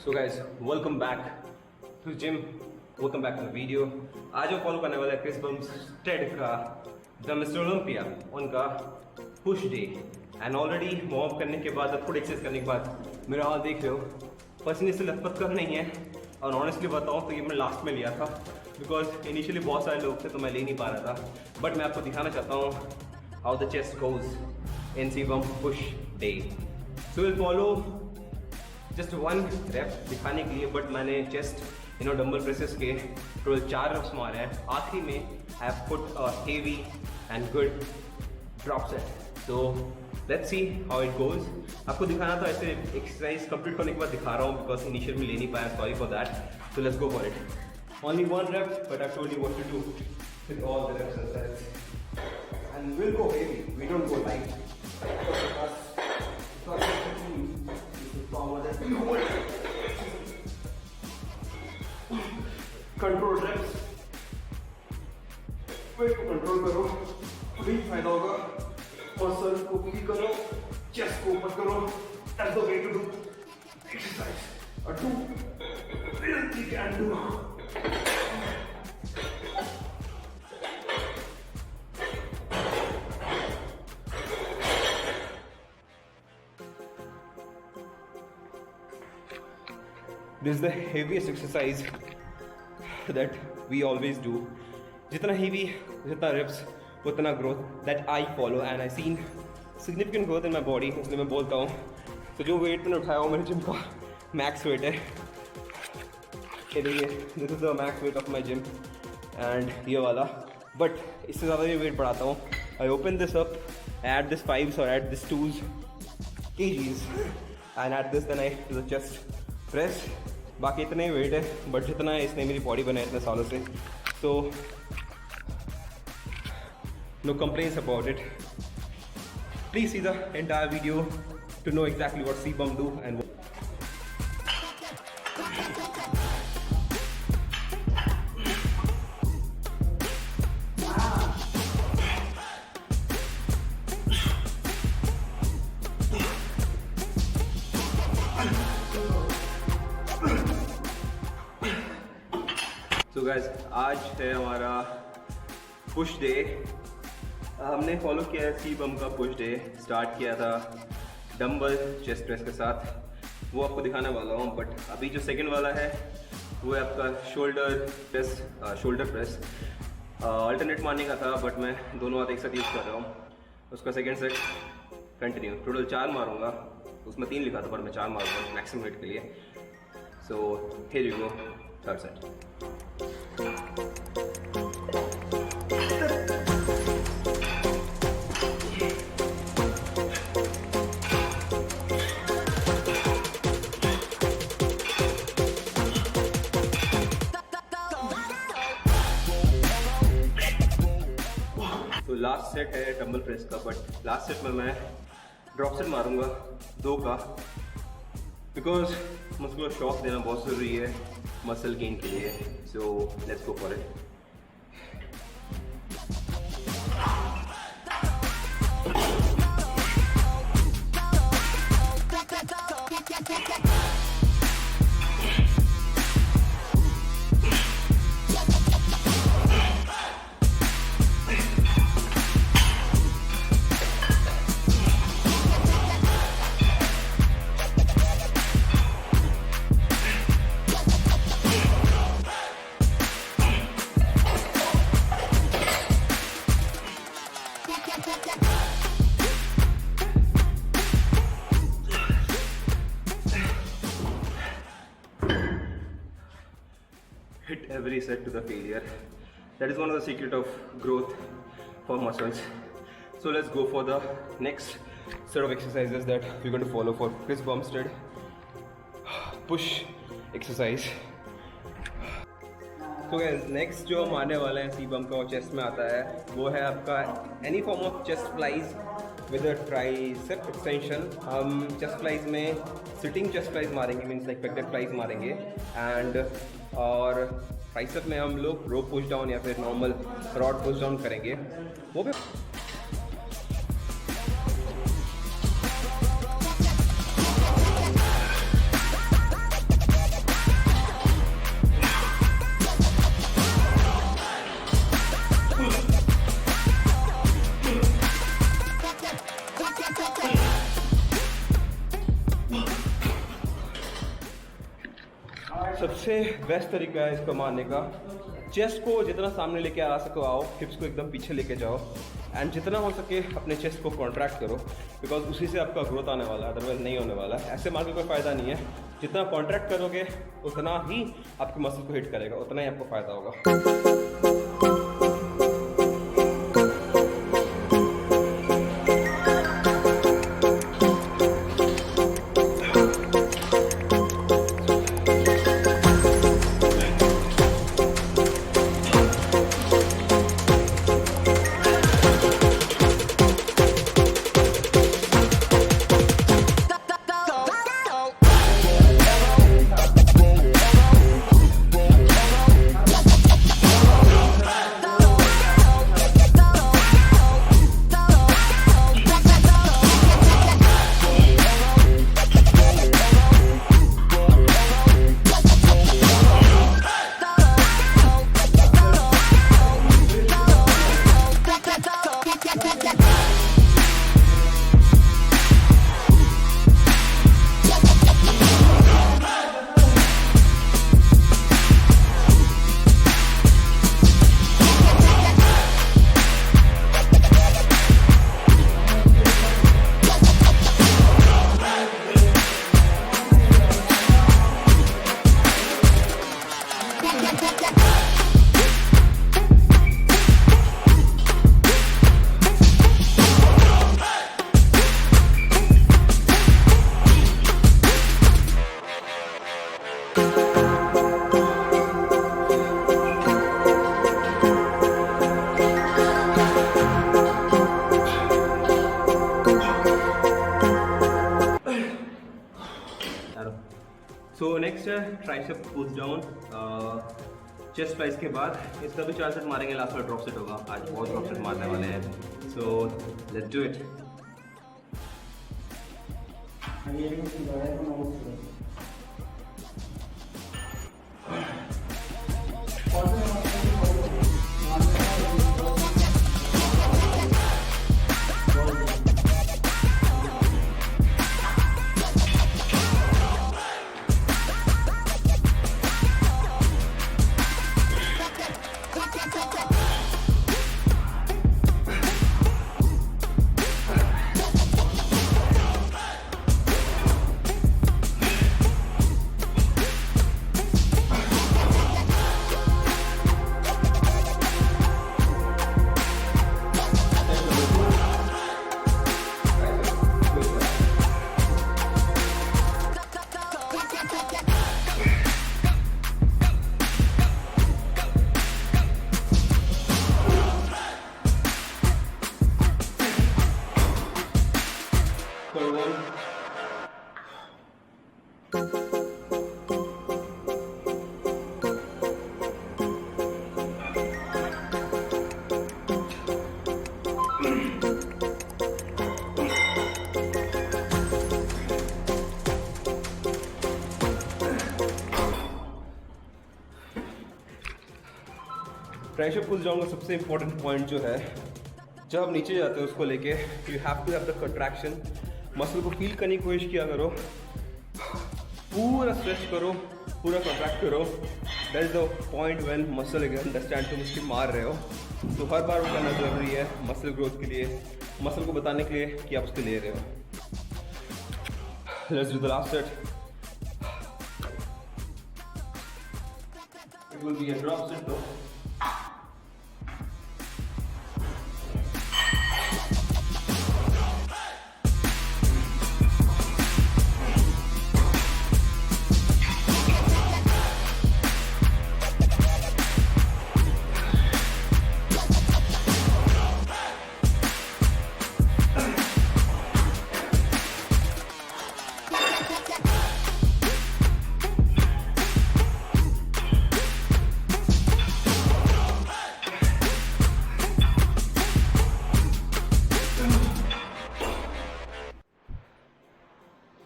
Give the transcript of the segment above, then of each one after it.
So guys welcome back to gym, welcome back to the video. आज हम follow करने वाला है क्रिस बमस्टेड का द मिस्टर ओलंपिया, उनका push day. And already warm up करने के बाद, फुट एक्सरसाइज करने के बाद मेरा हाल देख रहे हो, पसीने से लथपथ कर नहीं है। और ऑनेस्टली बताऊँ तो ये मैं लास्ट में लिया था बिकॉज इनिशियली बहुत सारे लोग थे तो मैं ले नहीं पा रहा था। बट मैं आपको दिखाना चाहता हूँ how the chest goes in C Bum push day. So will follow just one rep दिखाने के लिए, बट मैंने चेस्ट डंबल प्रेसेस के टोटल 4 रेप्स मारे हैं। आखिरी में I have put a heavy and good drop set. So let's see how it goes. आपको दिखाना था, ऐसे एक्सरसाइज कंप्लीट करने के बाद दिखा रहा हूँ बिकॉज इनिशियल में ले नहीं पाया, sorry for that. So let's go for it. Only one rep but I told you what to do with all the reps and sets. And will go heavy, we don't go light. Control reps, weight को control करो, वही फायदा होगा। Muscle को भी करो, chest को ऊपर करो। That's the way to do exercise और do really can do. This is the heaviest exercise that we always do. जितना heavy, जितना reps, उतना growth that I follow and I've seen significant growth in my body. इसलिए मैं बोलता हूँ। तो जो weight मैंने उठाया वो मेरे जिम का max weight है। ये देखिए, this is the max weight of my gym and ये वाला। But इससे ज़्यादा भी weight बढ़ाता हूँ। I open this up, add this 5s or add this 2s kgs and add this, then I do the chest press। बाकी इतने ही wait है, बट जितना है इसने मेरी बॉडी बनाई इतने सालों से, तो no complaints about it. Please see the entire video to know exactly what C Bum do and so guys, आज है हमारा पुश डे। हमने फॉलो किया है सी बम का पुश डे। स्टार्ट किया था डंबल चेस्ट प्रेस के साथ, वो आपको दिखाने वाला हूँ। बट अभी जो सेकंड वाला है वो है आपका शोल्डर प्रेस। अल्टरनेट मारने का था बट मैं दोनों हाथ एक साथ यूज़ कर रहा हूँ। उसका सेकेंड सेट कंटिन्यू, टोटल 4 मारूंगा। उसमें 3 लिखा था पर मैं 4 मारूंगा मैक्सिमम वेट के लिए। So here you go, third set. तो लास्ट सेट है डंबल प्रेस का, बट लास्ट सेट में मैं ड्रॉप सेट मारूंगा 2 का, बिकॉज मस्कुलर शॉक देना बहुत ज़रूरी है मसल गेन के लिए। सो let's go for it. Hit every set to the failure. That is one of the secret of growth for muscles. So let's go for the next set of exercises that we're going to follow for Chris Bumstead push exercise. So guys, next जो हम आने वाला है सी बम का, वो chest में आता है। वो है आपका any form of chest flies with a tricep extension. हम चेस्ट फ्लाइज में सिटिंग चेस्ट फ्लाइज मारेंगे, मीन्स लाइक पेक्टेड फ्लाइज मारेंगे। एंड और ट्राइसेप में हम लोग रो पुश डाउन या फिर नॉर्मल रॉड पुश डाउन करेंगे। वो भी सबसे बेस्ट तरीका है इसको मारने का, चेस्ट को जितना सामने लेके आ सको आओ, हिप्स को एकदम पीछे लेके जाओ एंड जितना हो सके अपने चेस्ट को कॉन्ट्रैक्ट करो, बिकॉज उसी से आपका ग्रोथ आने वाला है, अदरवाइज नहीं होने वाला है। ऐसे मार के कोई फ़ायदा नहीं है, जितना कॉन्ट्रैक्ट करोगे उतना ही आपके मसल को हिट करेगा, उतना ही आपको फ़ायदा होगा। सो नेक्स्ट है tricep push down, chest flies के बाद इसका भी 4 सेट मारेंगे, लास्ट में ड्रॉप सेट होगा। आज बहुत ड्रॉप सेट मारने वाले हैं, so let's do it. Tricep pull down का सबसे इम्पोर्टेंट पॉइंट जो है, जब आप नीचे जाते हो उसको लेके you have to have the contraction. Muscle को फील करने की कोशिश किया करो, पूरा स्ट्रेच करो, पूरा कंट्रैक्ट करो। That is the point when muscle understand तुम उसकी मार रहे हो। तो हर बार वो करना जरूरी है मसल ग्रोथ के लिए, मसल को बताने के लिए कि आप उसके ले रहे हो। Let's do the last set. It will be a drop set though.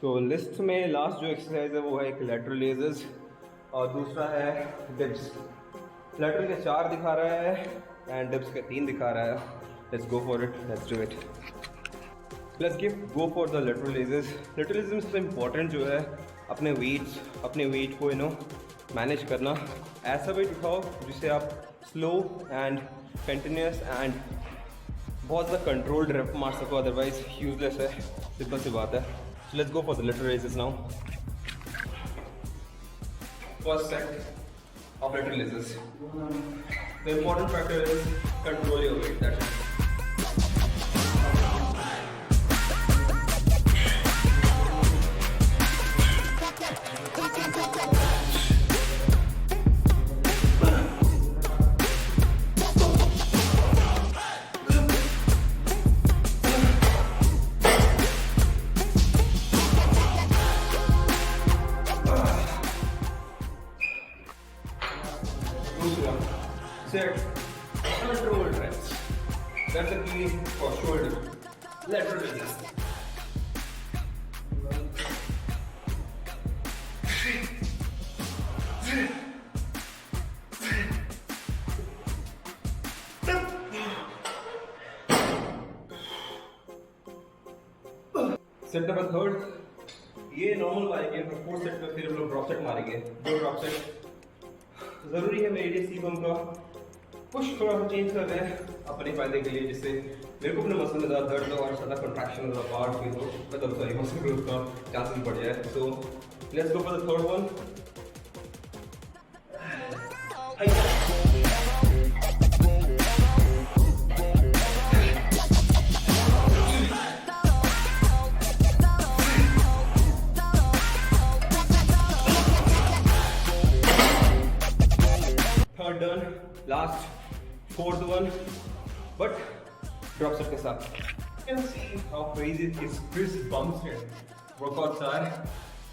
तो लिस्ट में लास्ट जो एक्सरसाइज है वो है एक लैटरल रेजेस और दूसरा है डिप्स। लैटरल के 4 दिखा रहा है एंड डिप्स के 3 दिखा रहा है। Let's go for it, let's do it. Let's go for the lateral raises. Lateral raises में सबसे इम्पोर्टेंट जो है अपने वेट को मैनेज करना, ऐसा वेट उठाओ जिससे आप स्लो एंड कंटिन्यूस एंड बहुत ज़्यादा कंट्रोल्ड रेप मार सको, अदरवाइज यूजलेस है, सिंपल सी बात है। सो let's go for the little raises now. First set of little raises, the important factor is control your weight, that's it. Set controlled reps. That's the key for shoulder. Lateral raises. Set number third, ये normal मारेंगे, fourth set में फिर हम लोग drop set मारेंगे। दो drop set जरूरी है मेरे लिए, सी बम का पुश थोड़ा सा चेंज कर रहे हैं अपने फायदे के लिए, जिससे मेरे को अपने मसल में ज़्यादा दर्द हो और ज़्यादा कंट्रैक्शन ज़्यादा पार्ट फील हो, मतलब सॉरी मसल ग्रोथ का चांसेस बढ़ जाए। सो let's go for the third one. Third done, last fourth one, but drop set के साथ। You can see how crazy these crisp bumps here. Workouts are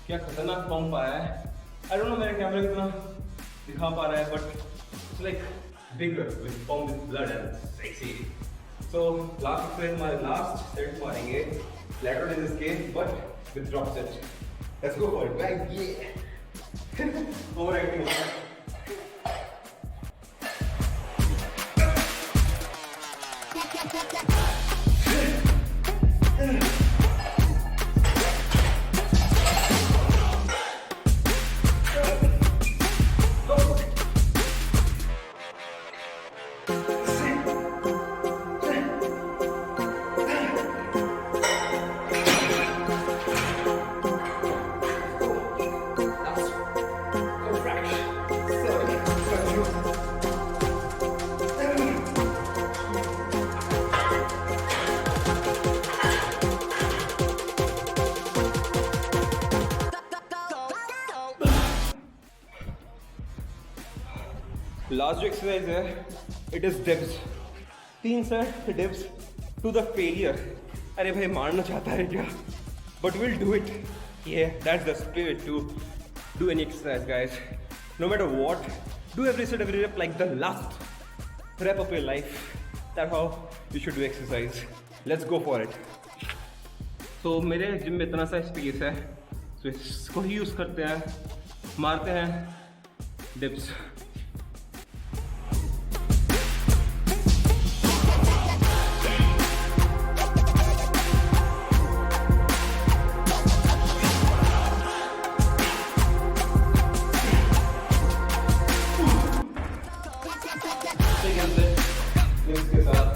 क्या खतरनाक pump आया है। I don't know मेरे कैमरा कितना दिखा पा रहा है, but it's like bigger with pump with blood and sexy. So last exercise हमारे last set मारेंगे lateral raises के, but with drop set. Let's go for it, guys. Yeah. Overacting होता है। लास्ट जो एक्सरसाइज है, it is dips. 3 set dips to the failure. अरे भाई मारना चाहता है क्या, बट विल डू इट। ये that's the spirit to do any exercise guys, no matter what, do every set every rep like the last rep of your life. That how you should do exercise. Let's go for it. तो मेरे gym में इतना सा space है, तो इसको ही use करते हैं, मारते हैं डिप्स। इसके साथ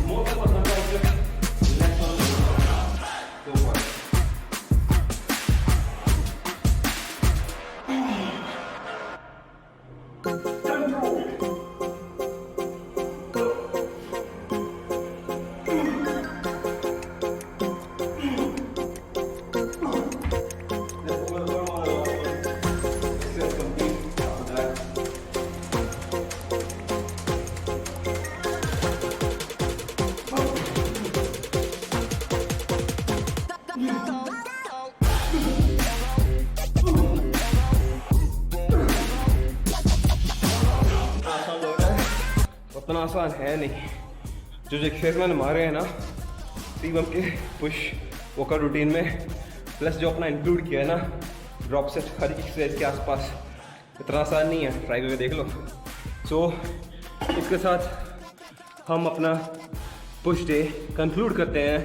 मोटा पसंद है उतना आसान है नहीं। जो एक्सरसाइज मैंने मारे हैं ना सी बम के पुश वर्कआउट रूटीन में, प्लस जो अपना इंक्लूड किया है ना ड्रॉप सेट हर एक्सरसाइज के आसपास, इतना आसान नहीं है, ट्राई करके देख लो। सो इसके साथ हम अपना पुश डे कंक्लूड करते हैं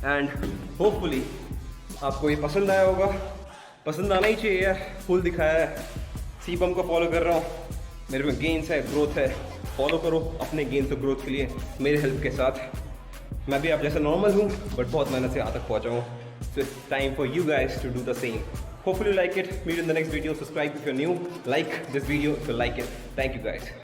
एंड होपफुली आपको ये पसंद आया होगा। पसंद आना ही चाहिए, फुल दिखाया है सी बम को फॉलो कर रहा हूँ, मेरे में गेन्स है, ग्रोथ है। फॉलो करो अपने गेन्स और ग्रोथ के लिए मेरे हेल्प के साथ। मैं भी आप जैसा नॉर्मल हूँ बट बहुत मेहनत से यहाँ तक पहुँचा हूँ। So it's time for you guys to do the same. Hopefully you like it. Meet you in the next video. Subscribe if you're new. Like this video if you like it. Thank you guys.